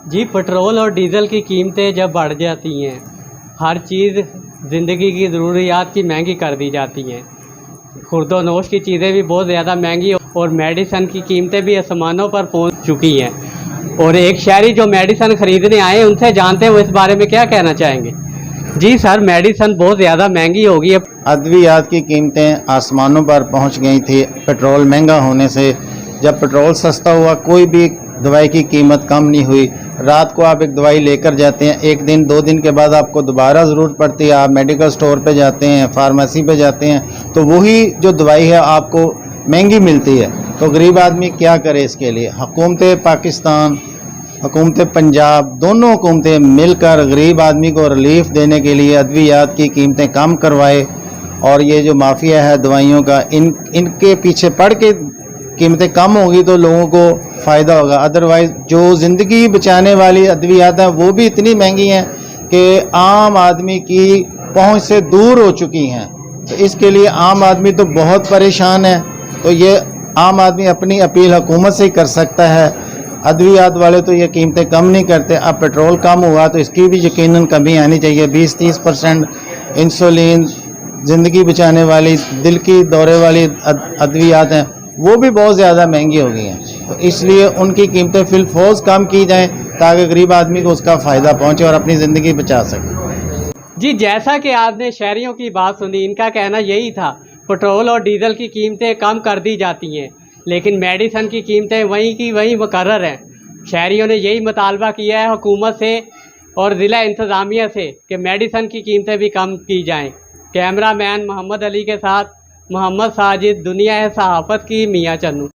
जी petrol और diesel की कीमतें जब बढ़ जाती हैं, हर चीज़ ज़िंदगी की ज़रूरियात की महंगी कर दी जाती हैं। खुर्दोनोश की चीज़ें भी बहुत ज़्यादा महंगी और मेडिसन की कीमतें भी आसमानों पर पहुंच चुकी हैं। और एक शहरी जो मेडिसन ख़रीदने आए हैं, उनसे जानते हैं वो इस बारे में क्या कहना चाहेंगे। जी सर, मेडिसन बहुत ज़्यादा महंगी हो गई है। अद्वियात की कीमतें आसमानों पर पहुंच गई थी पेट्रोल महंगा होने से। जब पेट्रोल सस्ता हुआ, कोई भी दवाई की कीमत कम नहीं हुई। रात को आप एक दवाई लेकर जाते हैं, एक दिन 2 दिन के बाद आपको दोबारा ज़रूरत पड़ती है, आप मेडिकल स्टोर पे जाते हैं, फार्मेसी पे जाते हैं, तो वही जो दवाई है आपको महंगी मिलती है। तो गरीब आदमी क्या करे इसके लिए? हुकूमत पाकिस्तान, हुकूमत पंजाब, दोनों हुकूमतें मिलकर गरीब आदमी को रिलीफ देने के लिए अद्वियात की कीमतें कम करवाए। और ये जो माफिया है दवाइयों का, इनके पीछे पड़ के कीमतें कम होगी तो लोगों को फ़ायदा होगा। अदरवाइज़ जो ज़िंदगी बचाने वाली अद्वियात हैं वो भी इतनी महंगी हैं कि आम आदमी की पहुंच से दूर हो चुकी हैं। तो इसके लिए आम आदमी तो बहुत परेशान है। तो ये आम आदमी अपनी अपील हुकूमत से ही कर सकता है। अद्वियात वाले तो ये कीमतें कम नहीं करते। अब पेट्रोल कम हुआ तो इसकी भी यकीनन कमी आनी चाहिए। 20-30% इंसुलिन, ज़िंदगी बचाने वाली, दिल की दौरे वाली अद्वियात हैं, वो भी बहुत ज़्यादा महंगी हो गई हैं। तो इसलिए उनकी कीमतें फिलफौज कम की जाएं ताकि गरीब आदमी को उसका फ़ायदा पहुंचे और अपनी ज़िंदगी बचा सके। जी, जैसा कि आपने शहरियों की बात सुनी, इनका कहना यही था पेट्रोल और डीज़ल की कीमतें कम कर दी जाती हैं, लेकिन मेडिसन की कीमतें वहीं की वहीं मुकर्रर हैं। शहरियों ने यही मुतालबा किया है हुकूमत से और ज़िला इंतज़ामिया से कि मेडिसन की कीमतें भी कम की जाएं। कैमरामैन मोहम्मद अली के साथ मोहम्मद साजिद, दुनिया है सहाफ़त की, मियाँ चन्नू।